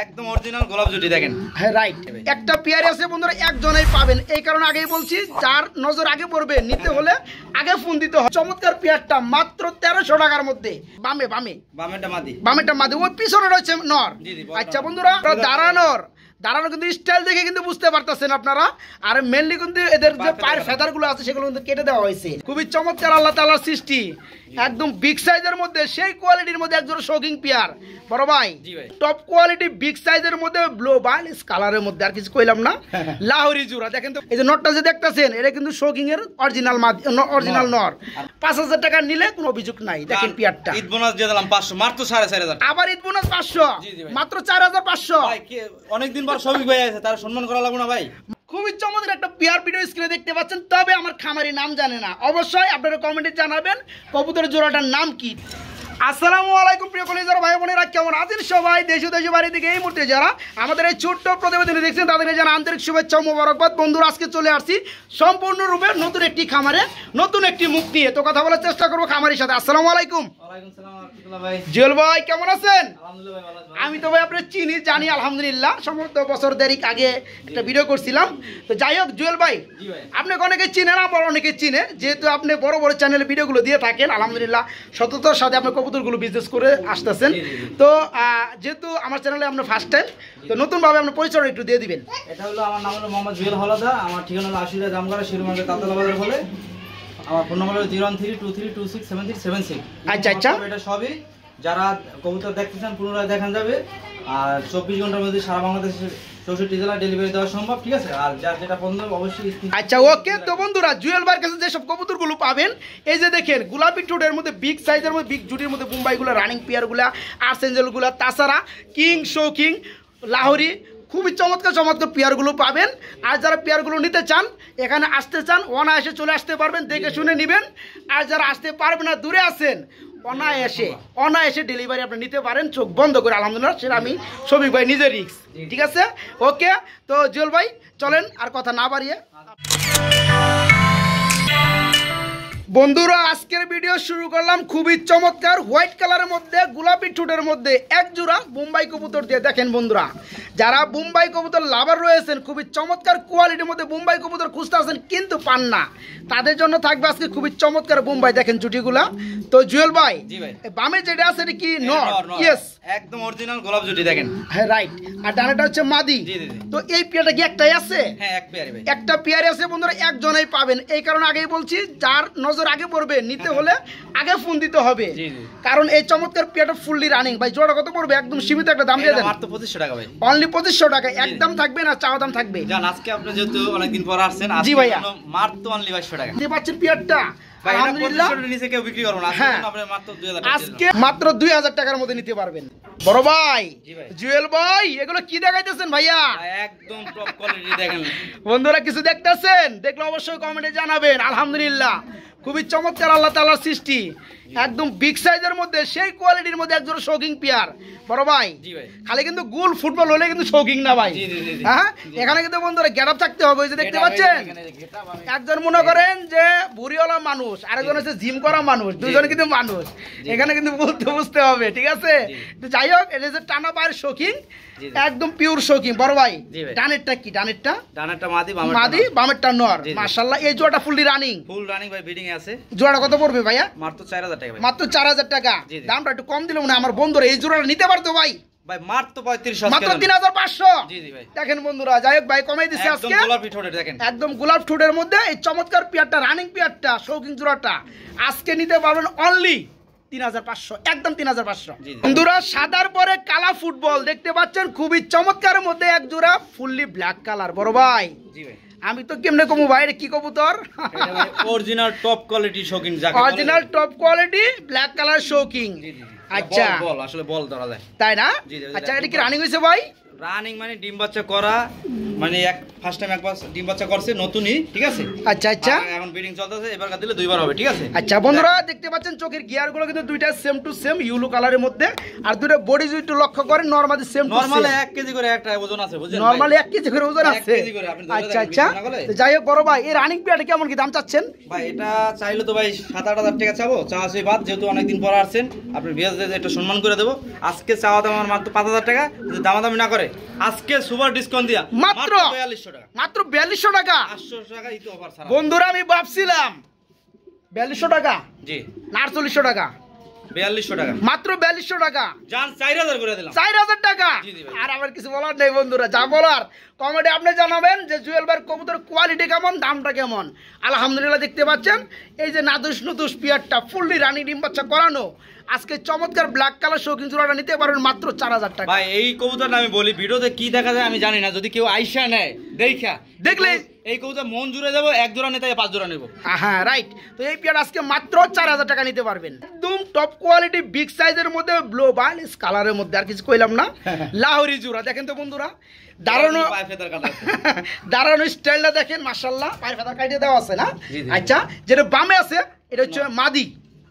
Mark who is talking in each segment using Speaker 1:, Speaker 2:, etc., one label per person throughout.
Speaker 1: একদম অরিজিনাল গোলাপ জুটি দেখেন।
Speaker 2: হ্যাঁ রাইট, একটা পেয়ারে আছে বন্ধুরা, একজনেই পাবেন। এই কারণে আগেই বলছি, যার নজর আগে পড়বে নিতে হলে আগে ফোন দিতে হবে। চমৎকার পেয়ারটা মাত্র 1300 টাকার মধ্যে। বামেটা মাদি, ওই পিছনে রয়েছে নর। আচ্ছা বন্ধুরা, দাঁড়ানো কিন্তু স্টাইল দেখে কিন্তু বুঝতে পারতেছেন আপনারা। আর মেনলি কিন্তু এদের যে পায়ের ফেদার গুলো আছে সেগুলো কিন্তু কেটে দেওয়া হয়েছে। খুবই চমৎকার আল্লাহ তাআলার সৃষ্টি, একদম বিগ সাইজের মধ্যে, সেই কোয়ালিটির মধ্যে একজন শৌকিং পেয়ার। বড় ভাই টপ কোয়ালিটি বিগ সাইজের মধ্যে ব্লু বাইলিস কালারের মধ্যে, আর কিছু কইলাম না। লাহোরি জোড়া দেখেন তো, এই যে নটটা যে দেখতেছেন এটা কিন্তু শৌকিং এর অরিজিনাল নর। 5000 টাকা নিলে কোনো অভিযোগ নাই। দেখেন পেয়ারটা
Speaker 1: ঈদ বোনাস দিয়ে দিলাম 500, মাত্র 4500।
Speaker 2: আবার ঈদ বোনাস 500, মাত্র 4500।
Speaker 1: ভাই অনেকদিন পর শৌকিং ভাই আছে, তার সম্মান করা লাগবে না ভাই।
Speaker 2: খুবই চমৎকার একটা পেয়ার ভিডিও স্ক্রিনে দেখতে পাচ্ছেন। তবে আমার খামারি নাম জানে না, অবশ্যই আপনারা কমেন্টে জানাবেন কবুতরের জোড়াটার নাম কি। আসসালামু আলাইকুম প্রিয় কলিজার ভাই বোনেরা, কেমন আছেন সবাই? দেশ ও দেশের বাইরে থেকে এই মুহূর্তে যারা আমাদের এই ছোট্ট প্রতিবেদন দেখছেন তাদেরকে জানা আন্তরিক শুভেচ্ছা ও মোবারকবাদ। বন্ধুরা, আজকে চলে আসছি সম্পূর্ণরূপে নতুন একটি খামারে, নতুন একটি মুখ নিয়ে। তো কথা বলার চেষ্টা করবো খামারির সাথে। আসসালামু আলাইকুম। জুয়েল ভাই কেমন আছেন? আমি তো ভাই আপনার চিনি জানি আলহামদুলিল্লাহ, সমস্ত বছর দেরিক আগে একটা ভিডিও করছিলাম। তো যাই হোক জুয়েল ভাই, আপনাকে অনেকে চিনে না, বড় অনেকে চিনে, যেহেতু আপনি বড় বড় চ্যানেলে ভিডিওগুলো দিয়ে থাকেন আলহামদুলিল্লাহ, সততার সাথে আপনার কবুতরগুলো বিজনেস করে আসতেছেন। তো যেহেতু আমার চ্যানেলে আপনার ফার্স্ট টাইম, তো নতুনভাবে আপনার পরিচয় একটু দিয়ে দিবেন।
Speaker 1: এটা হলো আমার নাম হলো মোহাম্মদ জুয়েল হলাদা, আমার ঠিকানা হলো আশুলিয়া জামগড়া শিরোমার্কেট তাতলা বাজার বলে। আমার ফোন নম্বর হলো 01323267376।
Speaker 2: আচ্ছা আচ্ছা,
Speaker 1: এটা সবই যারা কবুতর দেখতেছেন পুনরায় দেখান যাবে। আর 24 ঘন্টার মধ্যে সারা বাংলাদেশের 64 জেলা ডেলিভারি দেওয়া সম্ভব, ঠিক আছে? আর যার যেটা পছন্দ অবশ্যই। আচ্ছা
Speaker 2: ওকে। তো বন্ধুরা, জুয়েল ভাইয়ের কাছে যেসব কবুতরগুলো পাবেন, এই যে দেখেন গোলাপি ঠোঁটের মধ্যে বিগ সাইজের মধ্যে বিগ জুটির মধ্যে মুম্বাইগুলো, রানিং পেয়ারগুলা, আর্সেঞ্জেলগুলো, তাছাড়া কিং, শৌকিং, লাহোরি, খুবই চমৎকার চমৎকার পেয়ারগুলো পাবেন। আর যারা পেয়ারগুলো নিতে চান, এখানে আসতে চান, অনায়াসে চলে আসতে পারবেন, দেখে শুনে নেবেন। আর যারা আসতে পারবেন না, দূরে আছেন, অনায়াসে ডেলিভারি আপনি নিতে পারেন চোখ বন্ধ করে আলহামদুলিল্লাহ। সেটা আমি শফিক ভাই নিজে রিস্ক, ঠিক আছে? ওকে। তো জুয়েল ভাই চলেন আর কথা না বাড়িয়ে বন্ধুরা আজকের ভিডিও শুরু করলাম খুবই চমৎকার হোয়াইট কালারের মধ্যে, গোলাপি ঠোঁটের মধ্যে এক জোড়া বোম্বাই কবুতর দিয়ে। দেখেন বন্ধুরা, যারা বোম্বাই কবুতর লাভার রয়েছেন, খুবই চমৎকার কোয়ালিটির মধ্যে বোম্বাই কবুতর খুঁজতে আছেন কিন্তু পান না, তাদের জন্য থাকবে আজকে খুবই চমৎকার বোম্বাই। দেখেন জুটিগুলা। তো জুয়েল ভাই, বামে যেটা আছে এটা কি নর? ইয়েস,
Speaker 1: একদম অরিজিনাল গোলাপ জুটি দেখেন।
Speaker 2: হ্যাঁ রাইট। আর ডানাটা হচ্ছে মাদি। তো এই পেয়ারটা কি একটাই আছে?
Speaker 1: হ্যাঁ, এক পেয়ারে ভাই।
Speaker 2: একটা পেয়ারে আছে বন্ধুরা, একজনেই পাবেন। এই কারণে আগেই বলছি, যার নজর আগে পড়বে নিতে হলে আগে ফোন দিতে হবে। কারণ এই চমৎকার পেয়ারটা ফুললি রানিং। ভাই জোড়া কত পড়বে? একদম সীমিত একটা দাম দিয়ে দেন।
Speaker 1: মাত্র 2500 টাকা ভাই।
Speaker 2: অনলি 2500 টাকা। একদম থাকবে না, চাওয়া দাম থাকবে?
Speaker 1: জান আজকে আপনি যেহেতু অনেকদিন পর আসছেন,
Speaker 2: জি ভাইয়া,
Speaker 1: মাত্র অনলি 2200 টাকা
Speaker 2: দিতে পাচ্ছেন পেয়ারটা। আলহামদুলিল্লাহ,
Speaker 1: নিচে কেউ বিক্রি করবে না, মাত্র 2000 টাকা।
Speaker 2: আজকে মাত্র 2000 টাকার মধ্যে নিতে পারবেন। বড় ভাই জুয়েল ভাই, এগুলো কি দেখাইতেছেন ভাইয়া?
Speaker 1: একদম টপ কোয়ালিটি দেখেন।
Speaker 2: বন্ধুরা কিছু দেখতেছেন? দেখলে অবশ্যই কমেন্টে জানাবেন। আলহামদুলিল্লাহ, খুবই চমৎকার আল্লাহ তাআলার সৃষ্টি, একদম বিগ সাইজের মধ্যে, সেই কোয়ালিটির মধ্যে একজন শৌকিং পেয়ার। বড় ভাই খালি কিন্তু গোল ফুটবল হলে কিন্তু শৌকিং না ভাই। হ্যাঁ, এখানে কিন্তু বন্ধুরা গেটআপ থাকতে হবে। ওই যে দেখতে পাচ্ছেন, একজন মনে করেন যে বুড়িওয়ালা মানুষ, আরেকজন হচ্ছে জিম করা মানুষ, দুজনে কিন্তু মানুষ। এখানে কিন্তু বুঝতে হবে, ঠিক আছে? তো যাই হোক, এটা যে টানা পায়ের শৌকিং, একদম পিওর শৌকিং। বড় ভাই ডানেরটা কি? ডানেরটা মাদি, বামেরটা নর। মাশাআল্লাহ, এই জোড়াটা ফুল রানিং
Speaker 1: ভাই, ব্রিডিং এ আছে।
Speaker 2: জোড়া কত পড়বে ভাইয়া?
Speaker 1: মাত্র 4000 টাকা ভাই।
Speaker 2: মাত্র 4000 টাকা। দামটা একটু কম দিলে মনে আমার বন্ধুরা এই জোড়াটা নিতে পারতো ভাই।
Speaker 1: ভাই মাত্র 3500,
Speaker 2: মাত্র 3500।
Speaker 1: জি জি ভাই।
Speaker 2: দেখেন বন্ধুরা, যাই হোক ভাই কমাই দিছে আজকে।
Speaker 1: একদম গোলাপি ঠোঁটের দেখেন,
Speaker 2: একদম গোলাপ ঠোঁটের মধ্যে এই চমৎকার পেয়ারটা, রানিং পেয়ারটা, শৌকিং জোড়াটা আজকে নিতে পারবেন অনলি 3500, একদম 3500। বন্ধুরা সাদার পরে কালা ফুটবল দেখতে পাচ্ছেন, খুবই চমৎকার মধ্যে এক জোড়া ফুললি ব্ল্যাক কালার। বড় ভাই জি ভাই, আমি তো কেমনে কমু ভাই, কি কবুতর?
Speaker 1: Original top quality shocking,
Speaker 2: original top quality black colour shocking. আচ্ছা,
Speaker 1: বল আসলে বল ধরা যায়,
Speaker 2: তাই না? আচ্ছা, এটা কি রানিং হইছে ভাই?
Speaker 1: রানিং মানে ডিম বাচ্চা করা, মানে ফার্স্ট টাইম একবার ডিম বাচ্চা করছে নতুনই, ঠিক আছে।
Speaker 2: আচ্ছা আচ্ছা,
Speaker 1: আর এখন ব্রিডিং চলতেছে, এবার দিলে 2 বার হবে, ঠিক আছে।
Speaker 2: আচ্ছা বন্ধুরা দেখতে পাচ্ছেন চোখের গিয়ারগুলো কিন্তু দুইটা সেম টু সেম ইয়েলো কালারের মধ্যে, আর দুটো বডি যদি একটু লক্ষ্য করেন normally same to same.
Speaker 1: Normally 1 KG করে একটা ওজন আছে, বুঝছেন?
Speaker 2: নরমালি 1 কেজি করে ওজন
Speaker 1: 1
Speaker 2: আছে।
Speaker 1: কেজি করে, আপনি ধরে
Speaker 2: আচ্ছা
Speaker 1: দেখেন,
Speaker 2: আচ্ছা,
Speaker 1: বিক্রি না করলে?
Speaker 2: তো যাই হোক বড় ভাই, এই রানিং পেয়ারটা কেমন কি দাম চাচ্ছেন?
Speaker 1: ভাই এটা চাইলে তো ভাই 7-8 হাজার টাকা চাবো, চাওয়া সেই বাদ, যেহেতু অনেকদিন পর আসছেন, আপনি বিয়াসদের একটা সম্মান করে দেবো। আজকে চাওয়া দাম আমার মাত্র 5,000 টাকা, যদি দামাদামি না করে আজকে সুপার ডিসকাউন্ট দিয়া
Speaker 2: মাত্র
Speaker 1: 4200 টাকা,
Speaker 2: মাত্র 4200 টাকা।
Speaker 1: 800 টাকা দিতে অফার ছাড়া।
Speaker 2: বন্ধুরা আমি ভাবছিলাম 4200 টাকা
Speaker 1: জি,
Speaker 2: না 4800 টাকা,
Speaker 1: 4200 টাকা,
Speaker 2: মাত্র 4200 টাকা।
Speaker 1: জান 4000 করে দিলাম।
Speaker 2: 4000 টাকা।
Speaker 1: জি, জি ভাই।
Speaker 2: আর আমার কিছু বলার নেই বন্ধুরা, যা বলার কমেন্টে আপনি জানাবেন যে জুয়েল ভাইয়ের কবুতর কোয়ালিটি কেমন, দামটা কেমন। আলহামদুলিল্লাহ দেখতে পাচ্ছেন এই যে নাদুস নুদুস পিয়ারটা ফুললি রানী ডিম বাচ্চা করানো, আজকে চমৎকার ব্ল্যাক কালার শৌখিন জোড়াটা নিতে পারবেন মাত্র 4000 টাকা।
Speaker 1: ভাই এই কবুতরটা আমি বলি, ভিডিওতে কি দেখা যায় আমি জানি না, যদি কেউ আইসা নেয় দেখা
Speaker 2: দেখলে
Speaker 1: এই কবুতর মন জুড়ে দেবো, 1 জোড়া নিতে 5 জোড়া নেবো।
Speaker 2: হ্যাঁ রাইট, তো এই পেয়ার আজকে মাত্র 4000 টাকা নিতে পারবেন, একদম টপ কোয়ালিটি বিগ সাইজের মধ্যে ব্লু বার্লিস কালারের মধ্যে, আর কিছু কইলাম না। লাহোরি জোড়া দেখেন তো বন্ধুরা, দাঁড়ানো
Speaker 1: পায়ে ফেদার কাটা আছে।
Speaker 2: দাঁড়ানো স্টাইলটা দেখেন মাশাআল্লাহ, পায়ের ফেদা কাটিয়ে দেওয়া আছে না।
Speaker 1: জি, জি।
Speaker 2: আচ্ছা, যেটা বামে আছে এটা হচ্ছে মাদি,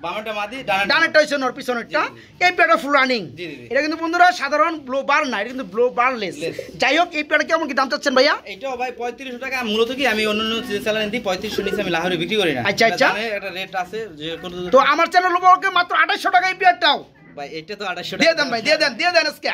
Speaker 1: বামেরটা মাদি,
Speaker 2: ডানেরটা হচ্ছে নর, পিছনেরটা। এই পেয়ারটা ফুল রানিং।
Speaker 1: জি, জি, জি।
Speaker 2: এটা কিন্তু বন্ধুরা সাধারণ ব্লু বার না, এটা কিন্তু ব্লু বারলেস।
Speaker 1: Less।
Speaker 2: যাই হোক এই পেয়ারটা কেমন কি দাম চাচ্ছেন ভাইয়া?
Speaker 1: এটাও ভাই 3500 টাকা। মূলত কি আমি অন্যান্য চ্যানেলে দিই 3500 নিচে আমি লাহোরে বিক্রি করি না।
Speaker 2: আচ্ছা, আচ্ছা।
Speaker 1: জানেন একটা রেট আছে যে
Speaker 2: তো আমার চ্যানেল উপলক্ষে মাত্র 2800 টাকা এই পেয়ারটাও
Speaker 1: ভাই, এটা তো 2800
Speaker 2: দিয়ে দেন ভাই, দিয়ে দেন আজকে।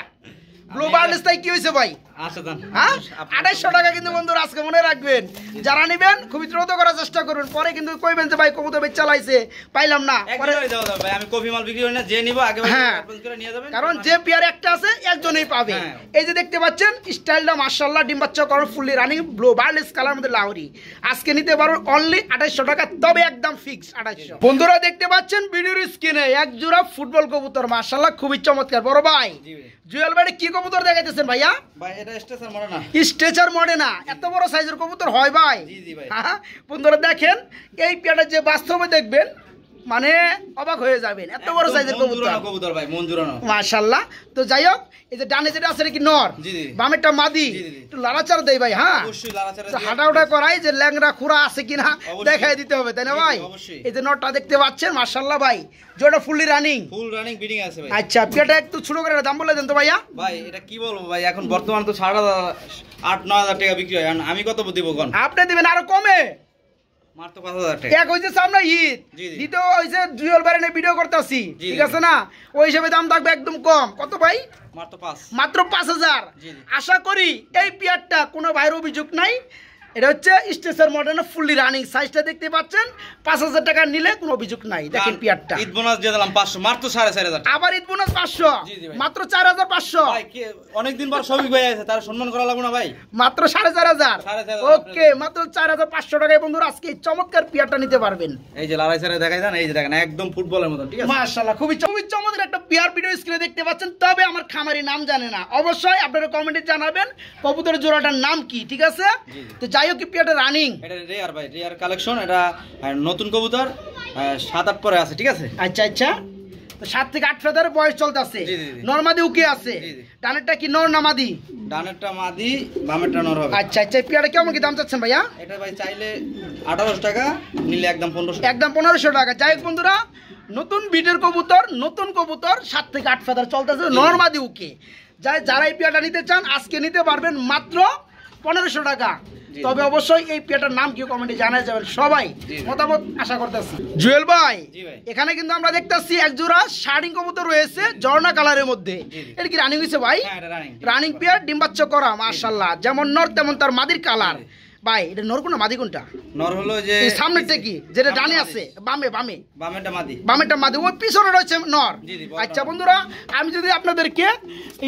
Speaker 2: ব্লু বারলেস তাই কি হয়েছে ভাই?
Speaker 1: আচ্ছা দেন।
Speaker 2: হ্যাঁ 2800 টাকা কিন্তু বন্ধুরা আজকে মনে রাখবেন, যারা নেবেন খুবই দ্রুত করার চেষ্টা করবেন, পরে কিন্তু কইবেন যে ভাই কবুতর বেচ চালাইছে পাইলাম না, পরে
Speaker 1: একবারে দাও ভাই, আমি কফি মাল বিক্রি করি না, যে নিবো আগে ভাই
Speaker 2: হ্যাঁ।
Speaker 1: অ্যাডভান্স করে নিয়ে যাবেন।
Speaker 2: কারণ যে পেয়ার একটা আছে একজনেই পাবে।
Speaker 1: হ্যাঁ।
Speaker 2: এই যে দেখতে পাচ্ছেন স্টাইলটা মাশাআল্লাহ, ডিম বাচ্চা করার ফুললি রানিং ব্লু বারলেস কালার মধ্যে লাহোরি, আজকে নিতে পারো অনলি 2800 টাকা, তবে একদম ফিক্স 2800। বন্ধুরা দেখতে পাচ্ছেন ভিডিওর স্ক্রিনে এক জোড়া ফুটবল কবুতর মাশাআল্লাহ খুবই চমৎকার। বড় ভাই
Speaker 1: জি ভাই।
Speaker 2: জুয়েল ভাই কি কবুতর দেখাইতেছেন ভাইয়া?
Speaker 1: ভাই এটা স্টেশন মনে না।
Speaker 2: স্ট্রেচার মডে না, এত বড় সাইজের কবুতর হয় ভাই?
Speaker 1: জি, জি ভাই।
Speaker 2: হ্যাঁ, বন্ধুরা দেখেন এই পেয়ারটা যে বাস্তবে দেখবেন মানে অবাক হয়ে যাবেন, এত বড় সাইজের
Speaker 1: মন
Speaker 2: কবুতর
Speaker 1: জুড়ানো কবুতর ভাই, মন জুড়ানো।
Speaker 2: মাশাআল্লাহ। তো যাই হোক এই যে ডানে যেটা আছে এটা কি নর,
Speaker 1: জি, জি।
Speaker 2: বামেরটা মাদি,
Speaker 1: জি, জি, জি।
Speaker 2: একটু লাড়াচাড়া দেই ভাই। হ্যাঁ,
Speaker 1: অবশ্যই লাড়াচাড়া
Speaker 2: তো
Speaker 1: দিয়ে-
Speaker 2: হাঁটাউটা করাই যে ল্যাংড়া খুরা আছে কিনা
Speaker 1: অবশ্যই।
Speaker 2: দেখাই দিতে হবে, তাই না
Speaker 1: জি, জি,
Speaker 2: ভাই?
Speaker 1: অবশ্যই।
Speaker 2: এই যে নরটা দেখতে পাচ্ছেন মাশাআল্লাহ ভাই, যেটা fully running.
Speaker 1: Full running bidding আছে ভাই।
Speaker 2: আচ্ছা পেয়ারটা একটু ছোট করে দাম বলে দেন তো ভাইয়া।
Speaker 1: ভাই এটা কি বলবো ভাই, এখন বর্তমান তো 8,000-9,000 টাকা বিক্রি হয়, এখন আমি কত দিব কোন?
Speaker 2: আপনি দিবেন আরো কমে।
Speaker 1: মাত্র 5,000 টাকা।
Speaker 2: এক হইছে সামনে ঈদ,
Speaker 1: জি, জি।
Speaker 2: দ্বিতীয় হইছে জুয়েল বারেনে ভিডিও করতেছি,
Speaker 1: জি,
Speaker 2: ঠিক
Speaker 1: জি।
Speaker 2: আছে না? ওই হিসাবে দাম থাকবে একদম কম। কত ভাই?
Speaker 1: মাত্র 5।
Speaker 2: মাত্র 5000।
Speaker 1: জি, জি।
Speaker 2: আশা করি এই পেয়ারটা কোনো ভাইয়ের অভিযোগ নাই, এটা হচ্ছে স্টেশন মডেল ফুললি রানিং, সাইজটা দেখতে পাচ্ছেন। 5000 টাকা নিলে কোনো অভিযোগ নাই। দেখেন পেয়ারটা
Speaker 1: ঈদ বোনাস দিয়ে দিলাম 500, মাত্র 4,500 টাকা।
Speaker 2: আবার ঈদ বোনাস 500,
Speaker 1: জি, জি ভাই।
Speaker 2: মাত্র 4500,
Speaker 1: ভাই কে অনেকদিন পর শফিক ভাই আছে, তার সম্মান করা লাগবে না ভাই?
Speaker 2: মাত্র 4500।
Speaker 1: 4500
Speaker 2: ওকে, মাত্র 4500 টাকায় বন্ধুরা আজকে এই চমৎকার পেয়ারটা নিতে পারবেন।
Speaker 1: এই যে লালাই স্যারে দেখাই দেন, এই যে দেখেন একদম ফুটবলের মতো, ঠিক আছে?
Speaker 2: মাশাআল্লাহ খুবই চমৎকার একটা পেয়ার ভিডিও স্ক্রিনে দেখতে পাচ্ছেন, তবে আমার খামারি নাম জানে না, অবশ্যই আপনারা কমেন্টে জানাবেন কবুতরের জোড়াটার নাম কি, ঠিক আছে?
Speaker 1: জি, জি।
Speaker 2: তো যাই হোক এই পেয়ারটা রানিং।
Speaker 1: এটা রেয়ার ভাই, রেয়ার কালেকশন। এটা নতুন কবুতর, 7-8 পরে আছে, ঠিক আছে?
Speaker 2: আচ্ছা আচ্ছা, তো 7 থেকে 8 ফেদারের বয়স চলতেছে।
Speaker 1: জি, জি, জি।
Speaker 2: নরমাদি উকে আছে।
Speaker 1: জি, জি।
Speaker 2: ডানেরটা কি নর না মাদি?
Speaker 1: ডানেরটা মাদি, বামেরটা নর হবে।
Speaker 2: আচ্ছা আচ্ছা, এই পেয়ারটা কেমন কি দাম চাচ্ছেন ভাইয়া?
Speaker 1: এটা ভাই চাইলে 1800 টাকা, নিলে একদম 1500।
Speaker 2: একদম 1500 টাকা। যাই হোক বন্ধুরা, নতুন বিটের কবুতর, নতুন কবুতর 7 থেকে 8 ফেদার চলতেছে, নরমাদি উকে। যারা এই পেয়ারটা নিতে চান আজকে নিতে পারবেন মাত্র 1500 টাকা।
Speaker 1: জি।
Speaker 2: তবে অবশ্যই এই পেয়ারটার নাম কি কমেন্টে জানাই যাবেন, সবাই
Speaker 1: জি।
Speaker 2: মতামত আশা করতেছি। জুয়েল ভাই,
Speaker 1: জি ভাই।
Speaker 2: এখানে কিন্তু আমরা দেখতেছি এক জোড়া শার্টিং কবুতর রয়েছে ঝর্ণা কালারের মধ্যে।
Speaker 1: জি, জি।
Speaker 2: এটা কি রানিং হয়েছে ভাই?
Speaker 1: হ্যাঁ, এটা রানিং।
Speaker 2: রানিং পেয়ার, ডিম বাচ্চা করা মাশাআল্লাহ, যেমন নর তেমন তার মাদির কালার।
Speaker 1: জি।
Speaker 2: ভাই এটা নর কোনটা মাদি কোনটা?
Speaker 1: নর হলো যে
Speaker 2: এই সামনেরটা কি যেটা
Speaker 1: সামনে
Speaker 2: ডানে
Speaker 1: মাদি।
Speaker 2: আছে? বামে বামে
Speaker 1: বামেরটা মাদি।
Speaker 2: বামেরটা মাদি, ওই পিছনে রয়েছে নর।
Speaker 1: জি, জি, বড়
Speaker 2: আচ্ছা
Speaker 1: নর।
Speaker 2: বন্ধুরা, আমি যদি আপনাদেরকে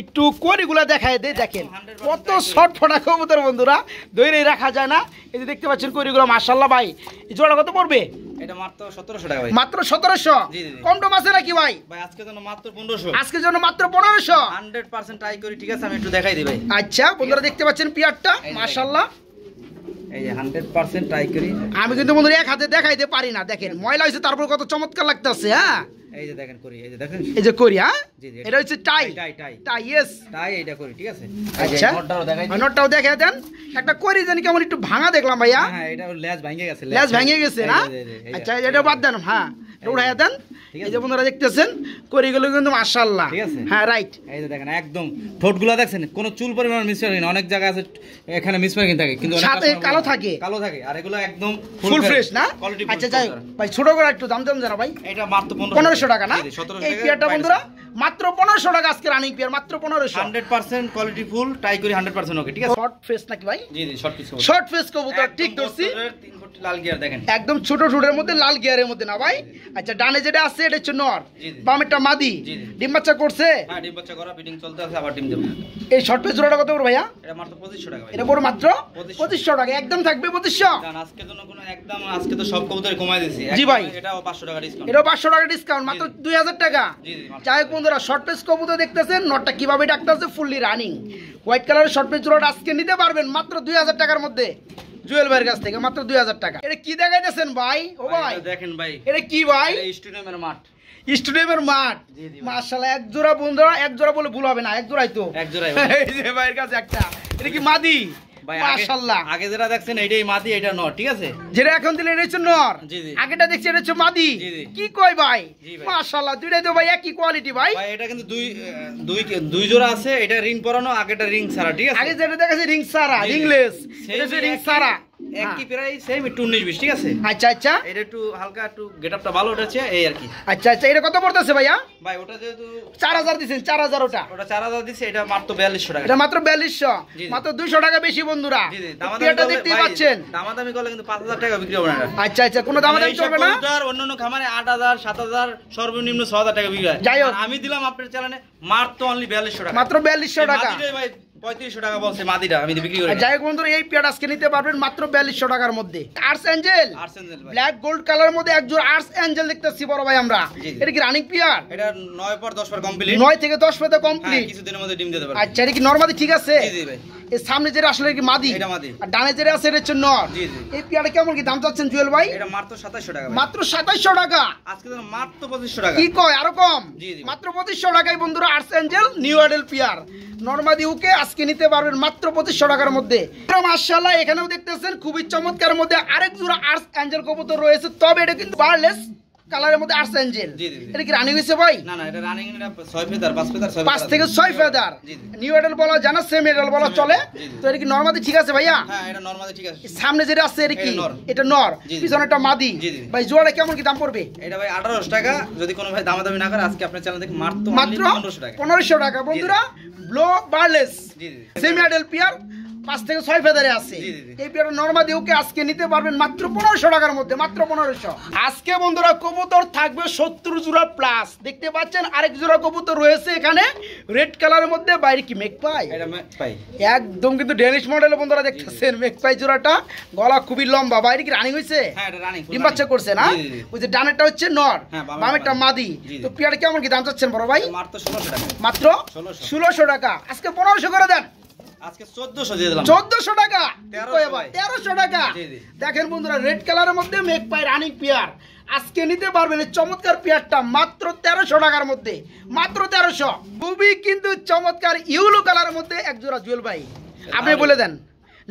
Speaker 2: একটু কোয়ারিগুলা দেখাই দেই, দেখেন
Speaker 1: 100%
Speaker 2: কত
Speaker 1: টাইট
Speaker 2: শর্ট ফোটা কবুতর বন্ধুরা, ধরেই রাখা যায় না। এই যে দেখতে পাচ্ছেন কোয়ারিগুলো মাশাআল্লাহ ভাই, এই জোড়া কত পড়বে?
Speaker 1: এটা মাত্র 1700 টাকা ভাই।
Speaker 2: মাত্র 1700।
Speaker 1: জি, জি, জি।
Speaker 2: কম টম আছে নাকি ভাই?
Speaker 1: ভাই আজকে জন্য মাত্র 1500।
Speaker 2: আজকের জন্য মাত্র 1500।
Speaker 1: 100% ট্রাই করি, ঠিক আছে? আমি একটু দেখাই দিই ভাই।
Speaker 2: আচ্ছা বন্ধুরা দেখতে পাচ্ছেন পিয়ারটা
Speaker 1: এই যে
Speaker 2: মাশাআল্লাহ,
Speaker 1: এই যে 100% ট্রাই করি।
Speaker 2: আমি কিন্তু বন্ধুরা এক হাতে দেখাইতে পারি না, দেখেন ময়লা হয়েছে তারপর কত চমৎকার লাগতেছে। হ্যাঁ
Speaker 1: এই যে দেখেন করি, এই যে দেখেন,
Speaker 2: এই যে করি, হ্যাঁ
Speaker 1: জি, জি,
Speaker 2: এটা হচ্ছে টাই
Speaker 1: টাই টাই
Speaker 2: টাই, ইয়েস
Speaker 1: টাই, এইটা করি, ঠিক আছে।
Speaker 2: আচ্ছা,
Speaker 1: নটটাও দেখাই দিই।
Speaker 2: নটটাও দেখে দেন। একটা করি জানি কেমন একটু ভাঙা দেখলাম ভাইয়া,
Speaker 1: হ্যাঁ এটা লেজ ভেঙে গেছে,
Speaker 2: লেজ ভেঙে গেছে না?
Speaker 1: এই যে, এই যে,
Speaker 2: আচ্ছা এটা বাদ দেন, হ্যাঁ এটা উঠাইয়া দেন।
Speaker 1: ঠিক
Speaker 2: এই
Speaker 1: আছে।
Speaker 2: যে বন্ধুরা দেখতেছেন করিগুলো কিন্তু মাশাআল্লাহ,
Speaker 1: ঠিক আছে।
Speaker 2: হ্যাঁ রাইট।
Speaker 1: এই যে দেখেন একদম ঠোঁটগুলো দেখছেন, কোনো চুল পরিমাণ মিসমার্কিং, অনেক জায়গা আছে এখানে মিসমার্কিং থাকে কিন্তু অনেক
Speaker 2: সাথে
Speaker 1: customer
Speaker 2: কালো
Speaker 1: বলে,
Speaker 2: থাকে।
Speaker 1: কালো থাকে, আর এগুলো একদম
Speaker 2: ফুল ফ্রেশ না?
Speaker 1: কোয়ালিটি।
Speaker 2: আচ্ছা যাই হোক ভাই, ছোট করে একটু দাম দাম জানা ভাই।
Speaker 1: এটা মাত্র
Speaker 2: 1500 টাকা না?
Speaker 1: 1700
Speaker 2: এই পেয়ারটা বন্ধুরা মাত্র 1500 টাকা, আজকে রানিং পেয়ার মাত্র 1500।
Speaker 1: 100% কোয়ালিটি ফুল, টাই করি 100% ওকে, ঠিক আছে।
Speaker 2: শর্ট ফেস নাকি ভাই?
Speaker 1: জি জি, শর্ট পিস
Speaker 2: শর্ট ফেস কবুতর, ঠিক ধরছি।
Speaker 1: 3 ফুট লাল গিয়ার দেখেন,
Speaker 2: একদম ছোট ঠোঁটের মধ্যে লাল গিয়ারের মধ্যে না ভাই? আচ্ছা ডানে যেটা আছে এটা হচ্ছে নর,
Speaker 1: জি, জি।
Speaker 2: বামেরটা মাদি।
Speaker 1: জি, জি।
Speaker 2: ডিম বাচ্চা করছে?
Speaker 1: হ্যাঁ ডিম বাচ্চা করা, ফিটিং চলতে আছে, আবার ডিম দেব।
Speaker 2: এই শর্ট ফেস জোড়াটা কত করে ভাইয়া?
Speaker 1: এটা মাত্র 2500 টাকা ভাই।
Speaker 2: এটা বড় মাত্র
Speaker 1: 2500
Speaker 2: টাকা, একদম থাকবে 2500।
Speaker 1: জান আজকের জন্য কোনো একদম, আজকে তো সব কবুতর কমাই দিয়েছি।
Speaker 2: জি ভাই।
Speaker 1: এটাও 500 টাকা ডিসকাউন্ট।
Speaker 2: এটাও 500 টাকা ডিসকাউন্ট, মাত্র 2000 টাকা।
Speaker 1: জি, জি, মাত্র।
Speaker 2: যাই হোক বন্ধুরা, শর্ট ফেস কবুতর দেখতেছেন, নটটা কিভাবে ডাকতেছে, ফুললি রানিং হোয়াইট কালারের শর্ট ফেস জোড়াটা আজকে নিতে পারবেন মাত্র 2000 টাকার মধ্যে, জুয়েল ভাইয়ের কাছ থেকে মাত্র 2000 টাকা। এটা কি দেখাইতেছেন ভাই? ও ভাই
Speaker 1: এটা দেখেন ভাই,
Speaker 2: এটা কি ভাই?
Speaker 1: এটা স্টেডিয়ামের মাঠ।
Speaker 2: স্টেডিয়ামের মাঠ,
Speaker 1: জি, জি ভাই।
Speaker 2: মাশাআল্লাহ। এক জোড়া বন্ধুরা, এক জোড়া বলে ভুল হবে না, এক জোড়াই তো।
Speaker 1: এক জোড়াই ভাই।
Speaker 2: এই যে ভাইয়ের কাছে একটা, এটা কি মাদি?
Speaker 1: ভাই
Speaker 2: মাশাআল্লাহ।
Speaker 1: আগে যেটা দেখছেন এইটাই মাদি, এটা নর, ঠিক আছে।
Speaker 2: যেটা এখন দিলে এটা হচ্ছে নর,
Speaker 1: জি, জি।
Speaker 2: আগেটা দেখছি এটা হচ্ছে মাদি।
Speaker 1: জি, জি।
Speaker 2: কি কয় ভাই?
Speaker 1: জি ভাই।
Speaker 2: মাশাআল্লাহ, দুইটাই তো ভাই একই কোয়ালিটি ভাই।
Speaker 1: ভাই এটা কিন্তু দুই জোড়া আছে, এটা রিং পরানো, আগেটা রিং ছাড়া, ঠিক আছে।
Speaker 2: আগে যেটা দেখাচ্ছে রিং সারা,
Speaker 1: জি, জি।
Speaker 2: রিংলেস,
Speaker 1: Same
Speaker 2: এটা হচ্ছে রিং
Speaker 1: একই-
Speaker 2: সারা।
Speaker 1: একই প্রায় সেম, একটু 19-20, ঠিক আছে।
Speaker 2: আচ্ছা আচ্ছা
Speaker 1: এটা একটু হালকা, একটু গেটআপটা ভালো উঠেছে, এই আর কি।
Speaker 2: আচ্ছা আচ্ছা, এটা কত পড়তেছে ভাইয়া?
Speaker 1: ভাই ওটা যেহেতু
Speaker 2: 4000 দিছেন, 4000 ওটা।
Speaker 1: ওটা 4000 দিছে, এটা মাত্র 4200 টাকা।
Speaker 2: এটা মাত্র 4200,
Speaker 1: জি, জি।
Speaker 2: মাত্র 200 টাকা বেশি বন্ধুরা।
Speaker 1: জি জি,
Speaker 2: পেয়ারটা দেখতেই পাচ্ছেন।
Speaker 1: দামাদামি করলে কিন্তু 5000 টাকা বিক্রি হবে না এটা।
Speaker 2: আচ্ছা আচ্ছা, কোনো দামাদামি চলবে না?
Speaker 1: অন্যান্য খামারে 8000, 7000, সর্বনিম্ন 6000 টাকা বিক্রি হয়।
Speaker 2: যাই হোক।
Speaker 1: আর আমি দিলাম আপনার চ্যানেলে মাত্র অনলি 4200 টাকা।
Speaker 2: মাত্র 4200 টাকা।
Speaker 1: মাদিটাই ভাই 3500 টাকা বলছে, মাদিটা আমি বিক্রি করি।
Speaker 2: যাই হোক বন্ধুরা, এই পেয়ার আজকে নিতে পারবেন মাত্র 4200 টাকার মধ্যে। আর্টস এঞ্জেল,
Speaker 1: আর্সেনাল ভাই।
Speaker 2: ব্ল্যাক গোল্ড কালারের মধ্যে এক জোড়া আর্টস এঞ্জেল দেখতেছি বড় ভাই আমরা।
Speaker 1: জি, জি।
Speaker 2: এটা কি রানিং পেয়ার?
Speaker 1: এটা 9 পর 10 পর কমপ্লিট।
Speaker 2: 9 থেকে 10 পেতে
Speaker 1: হ্যাঁ,
Speaker 2: কমপ্লিট।
Speaker 1: কিছুদিনের মধ্যে ডিম দিতে পারবে।
Speaker 2: আচ্ছা, এটা কি নরমাদি ঠিক আছে?
Speaker 1: জি জি ভাই।
Speaker 2: এর সামনে যেটা আসলে কি মাদি?
Speaker 1: এটা মাদি।
Speaker 2: আর ডানে যেটা আছে এটা হচ্ছে নর।
Speaker 1: জি, জি।
Speaker 2: এই পেয়ারটা কেমন কি দাম চাচ্ছেন জুয়েল ভাই?
Speaker 1: এটা মাত্র 2700 টাকা ভাই।
Speaker 2: মাত্র 2700 টাকা।
Speaker 1: আজকে তো মাত্র 2500 টাকা।
Speaker 2: কি কয় আরো কম?
Speaker 1: জি, জি।
Speaker 2: মাত্র 2500 টাকায় বন্ধুরা আর্টস এঞ্জেল নিউ আডেল পিয়ার নরমাদি উকে আজকে নিতে পারবেন মাত্র 2500 টাকার মধ্যে। মাশাআল্লাহ, এখানেও দেখতেছেন খুবই চমৎকার মধ্যে আরেক জোড়া আর্টস এঞ্জেল কবুতর রয়েছে, তবে এটা কিন্তু বারলেস কালারের মধ্যে আর্টস এঞ্জেল।
Speaker 1: জি, জি, জি।
Speaker 2: এটা কি রানিং হয়েছে ভাই?
Speaker 1: না না, এটা রানিং, এটা 6 ফেদার, 5 ফেদার, 6
Speaker 2: 5 থেকে 6 ফেদার।
Speaker 1: জি, জি।
Speaker 2: নিউ আডেল বলা জানা, সেম এডেল বলা চলে।
Speaker 1: জি, জি।
Speaker 2: তো এটা কি নরমাদি ঠিক আছে ভাইয়া?
Speaker 1: হ্যাঁ এটা নরমালি ঠিক আছে।
Speaker 2: সামনে যেটা আছে এটা কি?
Speaker 1: এটা নর।
Speaker 2: এটা নর,
Speaker 1: জি, জি।
Speaker 2: পিছনে একটা মাদি।
Speaker 1: জি, জি।
Speaker 2: ভাই জোড়াটা কেমন কি দাম পড়বে?
Speaker 1: এটা ভাই 1800 টাকা, যদি কোনো ভাই দামাদামি না করে আজকে আপনার চ্যানেল থেকে মাত্র
Speaker 2: মাত্র
Speaker 1: 1500 টাকা।
Speaker 2: 1500 টাকা বন্ধুরা। ব্লো বারলেস
Speaker 1: জি জি।
Speaker 2: সেমি আডেল পিয়ার 5 থেকে 6 ফেদারে আছে।
Speaker 1: জি, জি, জি।
Speaker 2: এই পিয়ার নরমাদি ওকে আজকে নিতে পারবেন মাত্র 1500 টাকার মধ্যে, মাত্র 1500। আজকে বন্ধুরা কবুতর থাকবে 70 জোড়া প্লাস। দেখতে পাচ্ছেন আরেক জোড়া কবুতর রয়েছে এখানে রেড কালারের মধ্যে। বাইরে কি মেক পাই?
Speaker 1: এটা পাই
Speaker 2: একদম কিন্তু ডেনিশ মডেলের বন্ধুরা দেখতেছেন মেক পাই জোড়াটা, গলা খুবই লম্বা। বাইরে কি রানিং হইছে?
Speaker 1: হ্যাঁ এটা রানিং,
Speaker 2: ডিম বাচ্চা করছে না?
Speaker 1: জি, জি, জি।
Speaker 2: ওই যে ডানেরটা হচ্ছে নর,
Speaker 1: হ্যাঁ,
Speaker 2: বামেরটা মাদি।
Speaker 1: জি, জি।
Speaker 2: তো পিয়ার কেমন কি দাম চাচ্ছেন বড় ভাই?
Speaker 1: মাত্র 1600 টাকা।
Speaker 2: মাত্র
Speaker 1: 1600
Speaker 2: 1600 টাকা। আজকে 1500 করে দেন।
Speaker 1: আজকে 1400 দিয়ে দিলাম।
Speaker 2: 1400 টাকা।
Speaker 1: 1300 ভাই।
Speaker 2: 1300 টাকা।
Speaker 1: জি, জি।
Speaker 2: দেখেন বন্ধুরা, রেড কালারের মধ্যে মেক পাই রানিং পিয়ার আজকে নিতে পারবেন এই চমৎকার পিয়ারটা মাত্র 1300 টাকার মধ্যে, মাত্র 1300। খুবই কিন্তু চমৎকার ইউলো কালারের মধ্যে এক জোড়া জুয়েল ভাই আপনি বলে দেন।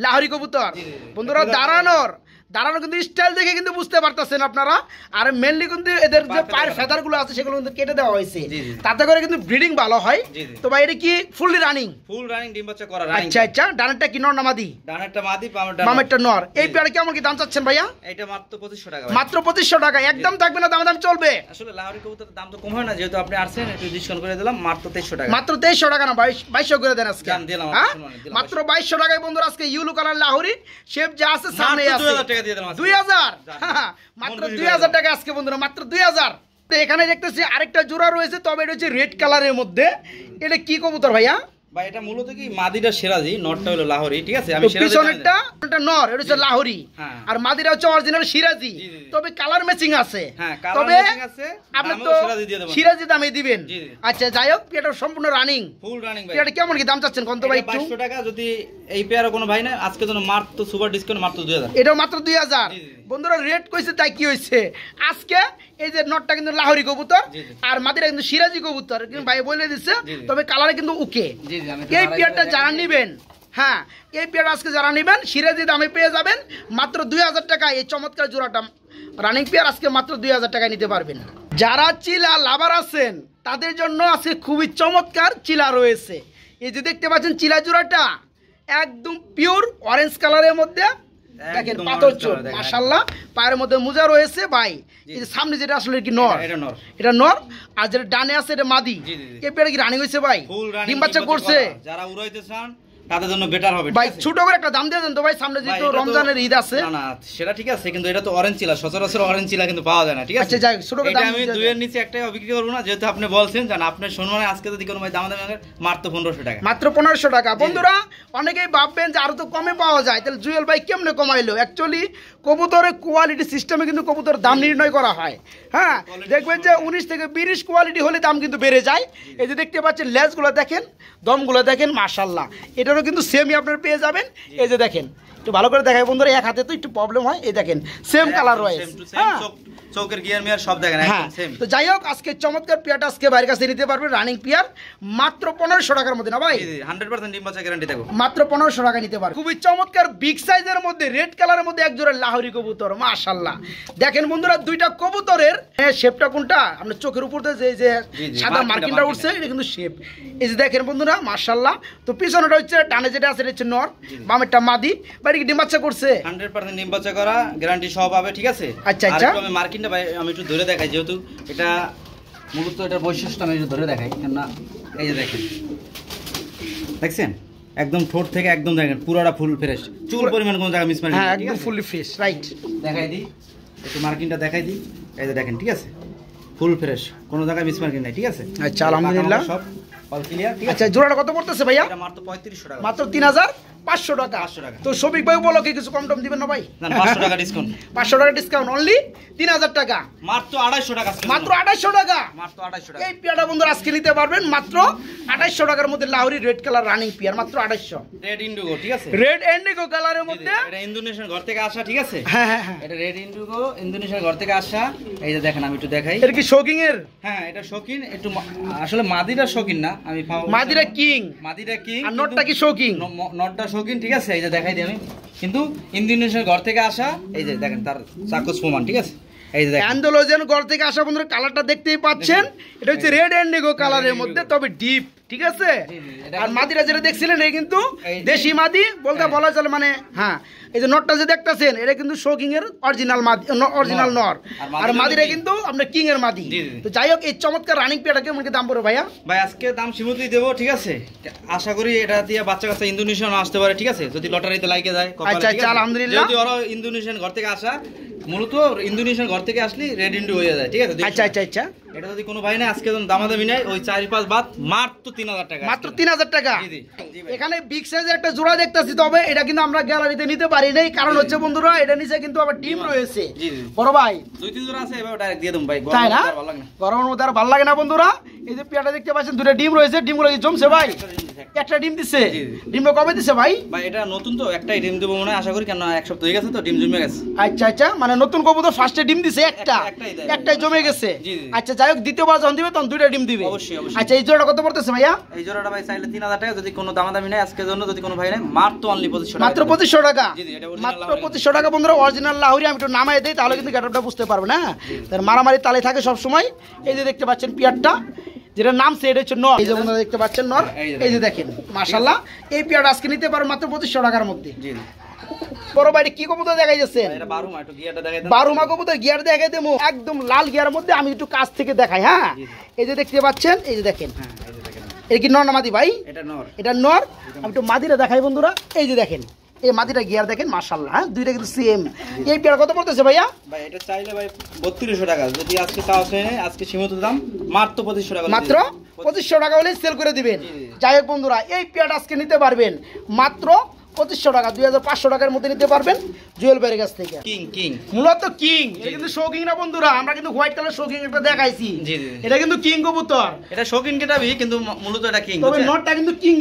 Speaker 2: লাহোরি কবুতর
Speaker 1: জি, জি, জি।
Speaker 2: বন্ধুরা, দাঁড়ানো কিন্তু স্টাইল দেখে কিন্তু বুঝতে পারতেছেন আপনারা। আর মেনলি কিন্তু এদের যে পায়ের ফেদার গুলো আছে সেগুলো কিন্তু কেটে দেওয়া হয়েছে,
Speaker 1: জি, জি।
Speaker 2: তাতে করে কিন্তু ব্রিডিং ভালো হয়।
Speaker 1: জি, জি।
Speaker 2: তো ভাই এটা কি ফুললি রানিং?
Speaker 1: ফুল রানিং, ডিম বাচ্চা করা রানিং।
Speaker 2: আচ্ছা আচ্ছা, ডানেরটা কি নর না মাদি?
Speaker 1: ডানেরটা মাদি, বামেরটা
Speaker 2: মামেরটা নর। এই
Speaker 1: জি।
Speaker 2: পেয়ারে কেমন কি দাম চাচ্ছেন ভাইয়া?
Speaker 1: এটা মাত্র 2500 টাকা ভাই।
Speaker 2: মাত্র 2500 টাকা। একদম থাকবে না, দাম চলবে?
Speaker 1: আসলে লাহোরি কবুতরের দাম তো কম হয় না, যেহেতু আপনি আসছেন একটু ডিসকাউন্ট করে দিলাম, মাত্র 2300 টাকা।
Speaker 2: মাত্র 2300 টাকা না, 2200 করে দেন আজকে।
Speaker 1: জান, দিলাম,
Speaker 2: হ্যাঁ?
Speaker 1: শুনুন, দিলাম
Speaker 2: মাত্র 2200 টাকায় বন্ধুরা আজকে ইউলো কালার লাহোরি শেপ যা আছে সামনে
Speaker 1: মাত্র
Speaker 2: আছে।
Speaker 1: 2000 টাকা দিয়ে দিলাম আজকে।
Speaker 2: 2000
Speaker 1: জান।
Speaker 2: মাত্র
Speaker 1: মন খুশি
Speaker 2: 2000
Speaker 1: করে
Speaker 2: টাকা আজকে বন্ধুরা, মাত্র 2000। তো এখানে দেখতেছি আরেকটা জোড়া রয়েছে, তবে এটা হচ্ছে রেড কালারের মধ্যে। এটা কি কবুতর ভাইয়া?
Speaker 1: ভাই এটা মূলত কি মাদিটা সিরাজি, নটটা হলো লাহোরি, ঠিক আছে। আমি
Speaker 2: তো
Speaker 1: সিরাজি
Speaker 2: পিছনেরটা এটা নর, এটা হচ্ছে লাহোরি।
Speaker 1: হ্যাঁ।
Speaker 2: আর মাদিরা হচ্ছে অরিজিনাল সিরাজি।
Speaker 1: জি, জি, জি।
Speaker 2: তবে কালার ম্যাচিং আছে।
Speaker 1: হ্যাঁ, colour
Speaker 2: তবে
Speaker 1: matching আছে,
Speaker 2: আপনি
Speaker 1: দামেও
Speaker 2: তো
Speaker 1: সিরাজি দিয়ে দেবেন।
Speaker 2: সিরাজি দামে দিবেন।
Speaker 1: জি, জি।
Speaker 2: আচ্ছা যাই হোক, এটা সম্পূর্ণ রানিং।
Speaker 1: ফুল রানিং ভাই।
Speaker 2: এটা কেমন কি দাম চাচ্ছেন কোন তো ভাই
Speaker 1: এটা
Speaker 2: একটু?
Speaker 1: 2200 টাকা। যদি এই পেয়ারে কোনো ভাই না আজকে জন্য মাত্র সুপার ডিসকাউন্ট, মাত্র 2000।
Speaker 2: এটাও মাত্র 2000।
Speaker 1: জি, জি, জি।
Speaker 2: বন্ধুরা রেট কইছে তাই কি হয়েছে আজকে এই যে নটটা কিন্তু লাহোরি কবুতর আর মাদিরা কিন্তু সিরাজি কবুতর কিন্তু ভাই বলে দিচ্ছে তবে কালারে কিন্তু ওকে এই পেয়ারটা যারা নেবেন হ্যাঁ এই পেয়ার আজকে যারা নেবেন সিরাজি দামে পেয়ে যাবেন মাত্র 2000 টাকা এই চমৎকার জোড়াটা রানিং পেয়ার আজকে মাত্র 2000 টাকায় নিতে পারবেন যারা চিলা লাভার আছেন তাদের জন্য আজকে খুবই চমৎকার চিলা রয়েছে এই যে দেখতে পাচ্ছেন চিলা জোড়াটা একদম পিওর অরেঞ্জ কালারের মধ্যে দেখেন পাথর চোর মাশাআল্লাহ পায়ের মধ্যে মোজা রয়েছে ভাই এই যে সামনে যেটা আসলে কি নর এটা নর আর যেটা ডানে আছে এটা মাদি এই পেয়ারে কি রানিং হয়েছে ভাই ডিম বাচ্চা করছে
Speaker 1: যারা উড়াইতে চান তাদের জন্য বেটার হবে
Speaker 2: ভাই ছোট করে একটা দাম দিয়ে দেন তো ভাই সামনে যেহেতু রমজানের ঈদ আছে
Speaker 1: না না সেটা ঠিক আছে কিন্তু এটা তো অরেঞ্জ চিলা সচরাচর অরেঞ্জ চিলা কিন্তু পাওয়া যায় না ঠিক আছে
Speaker 2: আচ্ছা যাই ছোট করে দাম
Speaker 1: আমি দুইয়ের নিচে একটাই বিক্রি করব না যেহেতু আপনি বলছেন জান আপনার সম্মানে আজকে যদি কোনো ভাই দাম মাত্র 1500 টাকা
Speaker 2: মাত্র 1500 টাকা বন্ধুরা অনেকেই ভাববেন যে আরো তো কমে পাওয়া যায় তাহলে জুয়েল ভাই কেমনে কমাইলো অ্যাকচুয়ালি কবুতরের কোয়ালিটি সিস্টেমে কিন্তু কবুতর দাম নির্ণয় করা হয় হ্যাঁ দেখবেন যে 19 থেকে 20 কোয়ালিটি হলে দাম কিন্তু বেড়ে যায় এই যে দেখতে পাচ্ছেন লেজগুলো দেখেন দমগুলো দেখেন মাশাআল্লাহ এটারও কিন্তু সেমই আপনারা পেয়ে যাবেন এই যে দেখেন একটু ভালো করে দেখাই বন্ধুরা এক হাতে তো একটু প্রবলেম হয় এই দেখেন সেম কালার রয়েছে হ্যাঁ
Speaker 1: চৌকের গিয়ার মিয়ার সব দেখেন একদম সেম
Speaker 2: তো যাই হোক আজকে চমৎকার পেয়ারটা আজকে বাইরের কাছে নিতে পারবেন রানিং পেয়ার মাত্র 1500 টাকার মধ্যে না ভাই
Speaker 1: 100% ডিম বাচ্চা গ্যারান্টি থাকবে
Speaker 2: মাত্র 1500 টাকা নিতে পারবেন খুবই চমৎকার বিগ সাইজের মধ্যে রেড কালারের মধ্যে এক জোড়া লাহোরি কবুতর মাশাআল্লাহ দেখেন বন্ধুরা দুইটা কবুতরের শেপটা কোনটা আপনার চোখের উপর যে যে সাদা মার্কিংটা উঠছে এটা কিন্তু শেপ এই যে দেখেন বন্ধুরা মাশাআল্লাহ তো পিছনেটা হচ্ছে ডানে যেটা আছে এটা হচ্ছে নর বামেরটা মাদি বাড়ি কি ডিম বাচ্চা করছে
Speaker 1: 100% ডিম বাচ্চা করা গ্যারান্টি সহ পাবে ঠিক আছে
Speaker 2: আচ্ছা আচ্ছা
Speaker 1: আমি মার্কিংটা ভাই আমি একটু ধরে দেখাই যেহেতু এটা মূলত এটার বৈশিষ্ট্য আমি একটু ধরে দেখাই না এই যে দেখেন দেখছেন একদম ঠোঁট থেকে একদম দেখেন পুরোটা ফুল ফ্রেশ চুল পরিমাণ কোনো জায়গা মিসম্যাচ
Speaker 2: হ্যাঁ একদম ফুলি ফ্রেশ রাইট
Speaker 1: দেখাই দিই একটু মার্কিংটা দেখাই দিই এই যে দেখেন ঠিক আছে ফুল ফ্রেশ কোনো জায়গায় মিসমার্কিং নাই ঠিক আছে
Speaker 2: আচ্ছা আলহামদুলিল্লাহ
Speaker 1: সব অল ক্লিয়ার ঠিক আছে
Speaker 2: আচ্ছা জোড়াটা কত পড়তেছে ভাইয়া
Speaker 1: এটা মাত্র 3500 টাকা
Speaker 2: মাত্র 3500 টাকা তো শফিক ভাই বলো কি কিছু কম টম দিবেন না ভাই
Speaker 1: না 500 টাকা ডিসকাউন্ট
Speaker 2: 500 টাকা ডিসকাউন্ট অনলি 3000 টাকা
Speaker 1: মাত্র 250 টাকা
Speaker 2: মাত্র 250 টাকা
Speaker 1: মাত্র 250 টাকা
Speaker 2: এই পিয়াটা বন্ধুরা আজকে নিতে পারবেন মাত্র 250 টাকার মধ্যে Lahori red colour running peer মাত্র 250
Speaker 1: রেড ইন্ডিগো ঠিক আছে
Speaker 2: রেড ইন্ডিগো কালারের মধ্যে
Speaker 1: এটা ইন্দোনেশিয়ার ঘর থেকে আসা ঠিক আছে
Speaker 2: হ্যাঁ হ্যাঁ হ্যাঁ
Speaker 1: এটা রেড ইন্ডিগো ইন্দোনেশিয়ার ঘর থেকে আসা এই যে দেখেন আমি একটু দেখাই
Speaker 2: এর কি শোকিং এর
Speaker 1: হ্যাঁ এটা শৌখিন একটু আসলে মাদিরা শৌখিন না আমি
Speaker 2: মাদিরা কিং আর নটটা কি শৌকিং
Speaker 1: নটটা শৌখিন ঠিক আছে এই যে দেখাই দিই আমি কিন্তু ইন্দোনেশিয়ার ঘর থেকে আসা এই যে দেখেন তার চাকস প্রমাণ ঠিক আছে এই যে
Speaker 2: অ্যান্ডোলোজেন ঘর থেকে আসা বন্ধুরা কালারটা দেখতেই পাচ্ছেন এটা হচ্ছে রেড ইন্ডিগো কালারের মধ্যে তবে ডিপ ঠিক আছে আর মাদিরা যেটা দেখছিলেন এই কিন্তু দেশি মাদি বলতে বলা চলে মানে হ্যাঁ এই যে নটটা যে দেখতেছেন এটা কিন্তু শোকিং এর অরিজিনাল মাদি অরিজিনাল নর আর মাদিরা কিন্তু আপনার কিং এর মাদি তো যাই হোক এই চমৎকার রানিং পেয়ারটা কেমন কি দাম পড়বে ভাইয়া
Speaker 1: ভাই আজকে দাম সীমিতই দেবো ঠিক আছে আশা করি এটা দিয়ে বাচ্চা কাচ্চা ইন্দোনেশিয়ান আসতে পারে ঠিক আছে যদি লটারিতে লাগে যায়
Speaker 2: আচ্ছা আচ্ছা আলহামদুলিল্লাহ
Speaker 1: যদি ওরা ইন্দোনেশিয়ান ঘর থেকে আসা মূলত ইন্দোনেশিয়ান ঘর থেকে আসলে রেড ইন্ডি হয়ে যায় ঠিক আছে
Speaker 2: আচ্ছা আচ্ছা আচ্ছা
Speaker 1: এটা যদি কোনো ভাই না আজকে দামাদামি নাই ওই 4-5 বাদ মাত্র 3000 টাকা
Speaker 2: মাত্র 3000 টাকা এখানে বিগ সাইজের একটা জোড়া দেখতেছি তবে এটা কিন্তু আমরা গ্যালারিতে নিতে পারি নাই কারণ হচ্ছে বন্ধুরা এটা নিচে কিন্তু আবার ডিম রয়েছে বড় ভাই
Speaker 1: 2-3 জোড়া আছে এভাবে ডাইরেক্ট দিয়ে দেব ভাই
Speaker 2: তাই না গরমের মধ্যে আর ভালো লাগে না বন্ধুরা এই যে পেয়াটা দেখতে পাচ্ছেন দুটো ডিম রয়েছে ডিমগুলো কি জমছে ভাই একটা ডিম দিছে ডিমটা কবে দিছে ভাই
Speaker 1: ভাই এটা নতুন তো একটাই ডিম দেব মনে হয় আশা করি কেন এক সপ্তাহ হয়ে গেছে তো ডিম জমে গেছে
Speaker 2: আচ্ছা আচ্ছা মানে নতুন কবুতর ফার্স্টে ডিম দিছে একটাই জমে গেছে আচ্ছা যাই হোক দ্বিতীয়বার যখন দিবে তখন দুইটা ডিম দিবে
Speaker 1: অবশ্যই
Speaker 2: আচ্ছা এই জোড়াটা কত পড়তেছে ভাইয়া
Speaker 1: এই জোড়াটা ভাই চাইলে 3000 টাকা যদি কোনো দামাদামি নাই আজকের জন্য যদি কোনো ভাই নাই মাত্র অনলি 2500 টাকা
Speaker 2: মাত্র 2500 টাকা মাত্র 2500 টাকা বন্ধুরা অরিজিনাল লাহোরি আমি একটু নামাই দেই তাহলে কিন্তু গেটআপটা বুঝতে পারবে না তার মারামারি তালে থাকে সব সময় এই যে দেখতে পাচ্ছেন পিয়ারটা যেটা নাম সে এটা হচ্ছে নর এই যে বন্ধুরা দেখতে পাচ্ছেন নর এই যে দেখেন মাশাআল্লাহ এই পেয়ারটা আজকে নিতে পারো মাত্র 2500 টাকার মধ্যে জি বড় ভাই কি কবুতর দেখাই যাচ্ছেন
Speaker 1: এটা বারুমা একটু গিয়ারটা দেখাই দেন
Speaker 2: বারুমা কবুতর গিয়ার দেখাই দেবো একদম লাল গিয়ারের মধ্যে আমি একটু কাছ থেকে দেখাই হ্যাঁ এই যে দেখতে পাচ্ছেন এই যে দেখেন হ্যাঁ এই যে দেখেন এটা কি নর না মাদি ভাই এটা নর আমি একটু মাদিরা দেখাই বন্ধুরা এই যে দেখেন এই মাদিটা গিয়ার দেখেন মাশাআল্লাহ হ্যাঁ দুইটা কিন্তু সেম এই পেয়ার কত পড়তেছে ভাইয়া
Speaker 1: ভাই এটা চাইলে ভাই 3200 টাকা যদি আজকে চাওয়া হয় আজকে সীমিত দাম মাত্র 2500 টাকা
Speaker 2: মাত্র 2500 টাকা হলে সেল করে দিবেন যাই হোক বন্ধুরা এই পেয়ারটা আজকে নিতে পারবেন মাত্র 2500 টাকা, 2500 টাকার মধ্যে নিতে পারবেন জুয়েল ভাইয়ের কাছ থেকে।
Speaker 1: কিং কিং
Speaker 2: মূলত কিং, এটা কিন্তু শৌকিং না বন্ধুরা, আমরা কিন্তু হোয়াইট কালার শৌকিং একটা দেখাইছি।
Speaker 1: জি জি
Speaker 2: এটা কিন্তু কিং কবুতর,
Speaker 1: এটা শৌখিন কেটাবি কিন্তু মূলত এটা কিং
Speaker 2: তবে নটটা কিন্তু কিং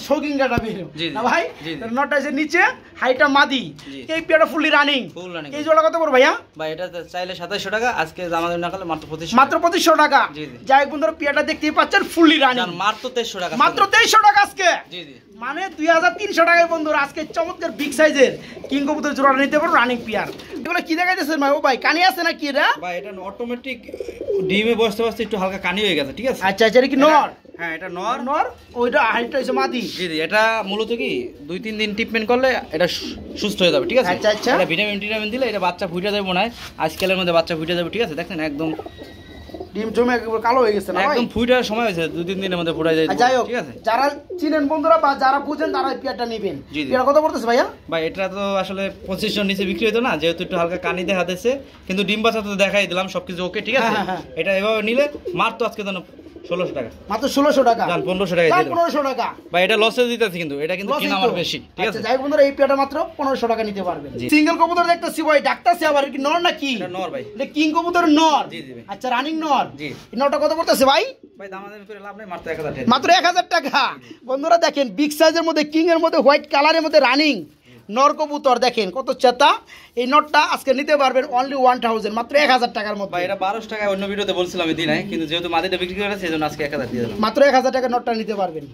Speaker 2: শৌকিং কাটা বের
Speaker 1: জি,
Speaker 2: না ভাই।
Speaker 1: জি, জি।
Speaker 2: নটটা আছে নিচে, হাইটা মাদি,
Speaker 1: জি।
Speaker 2: এই পেয়ারটা ফুললি রানিং।
Speaker 1: Full running.
Speaker 2: এই জোড়া কত পড়বে ভাইয়া?
Speaker 1: ভাই এটা তো চাইলে 2700 টাকা, আজকে আমাদের না করলে মাত্র 2500
Speaker 2: মাত্র 2500 টাকা।
Speaker 1: জি, জি।
Speaker 2: যাই হোক বন্ধুরা, পেয়ারটা দেখতেই পাচ্ছেন ফুললি রানিং,
Speaker 1: জান মাত্র 2300 টাকা,
Speaker 2: মাত্র 2300 টাকা আজকে।
Speaker 1: জি জি
Speaker 2: মানে 2300 টাকায় বন্ধুরা আজকে চমৎকার বিগ সাইজের কিং কবুতর জোড়াটা নিতে পারো রানিং পেয়ার। এগুলো কি দেখাইতেছেন ভাই? ও ভাই কানি আছে না কি রে?
Speaker 1: ভাই এটা অটোমেটিক ডিমে বসতে বসতে একটু হালকা কানি হয়ে গেছে, ঠিক আছে?
Speaker 2: আচ্ছা আচ্ছা, এটা কি নর?
Speaker 1: হ্যাঁ এটা নর।
Speaker 2: নর, ওইটা হাইটটা হইছে মাদি।
Speaker 1: জি জি এটা মূলত কি 2-3 দিন ট্রিটমেন্ট করলে এটা সুস্থ হয়ে যাবে, ঠিক আছে?
Speaker 2: আচ্ছা, আচ্ছা।
Speaker 1: এটা ভিটামিন দিলে এটা বাচ্চা ফুটে যাবে মনে হয়, আজকালের মধ্যে বাচ্চা ফুটে যাবে, ঠিক আছে? দেখেন একদম
Speaker 2: ডিম জমে একেবারে কালো হয়ে গেছে না ভাই?
Speaker 1: একদম ফুটার সময় হয়েছে, 2-3 দিনের মধ্যে ফুটাই যায়,
Speaker 2: আর যাই হোক,
Speaker 1: ঠিক আছে?
Speaker 2: যারা চিনেন বন্ধুরা বা যারা বুঝেন তারা এই পেয়ারটা নেবেন।
Speaker 1: জি, জি।
Speaker 2: পেয়ার কত পড়তেছে ভাইয়া?
Speaker 1: ভাই এটা তো আসলে 2500 নিচে বিক্রি হতো না, যেহেতু একটু হালকা কানি দেখাতেছে, কিন্তু ডিম বাচ্চা তো দেখাই দিলাম সবকিছু ওকে, ঠিক আছে?
Speaker 2: হ্যাঁ, হ্যাঁ,
Speaker 1: এটা এভাবে নিলে মাত্র আজকে জানো 1600 টাকা,
Speaker 2: মাত্র 1600 টাকা।
Speaker 1: জান 1500 টাকা দিয়ে দেব
Speaker 2: 1500 টাকা।
Speaker 1: ভাই, এটা লসে দিতেছি কিন্তু এটা কিন্তু
Speaker 2: Loss
Speaker 1: কিনা
Speaker 2: এই
Speaker 1: আমার
Speaker 2: তো।
Speaker 1: বেশি, ঠিক আছে?
Speaker 2: আচ্ছা, যাই হোক বন্ধুরা, এই পেয়ারটা মাত্র 1500 টাকা নিতে পারবেন।
Speaker 1: জি।
Speaker 2: সিঙ্গেল কবুতর দেখতেছি ভাই, ডাকতাছে আবার, কি নর নাকি?
Speaker 1: এটা নর ভাই।
Speaker 2: এটা কিং কবুতর নর।
Speaker 1: জি, জি ভাই।
Speaker 2: আচ্ছা, রানিং নর।
Speaker 1: জি।
Speaker 2: এই নরটা কত পড়তেছে ভাই?
Speaker 1: ভাই দামাদামি করে লাভ নাই, মাত্র 1000 টাকা।
Speaker 2: মাত্র 1000 টাকা। বন্ধুরা দেখেন, বিগ সাইজের মধ্যে কিং এর মধ্যে হোয়াইট কালারের মধ্যে রানিং নর কবুতর, দেখেন কত চেতা। এই নটটা আজকে নিতে পারবেন অনলি 1000, মাত্র 1000 টাকার মধ্যে।
Speaker 1: ভাই এটা 1200 টাকা অন্য ভিডিওতে বলছিলাম এই দিন, কিন্তু যেহেতু মাদিটা বিক্রি করে সেজন্য আজকে 1000 দিয়ে দিলাম।
Speaker 2: মাত্র 1000 টাকা নটটা নিতে পারবেন।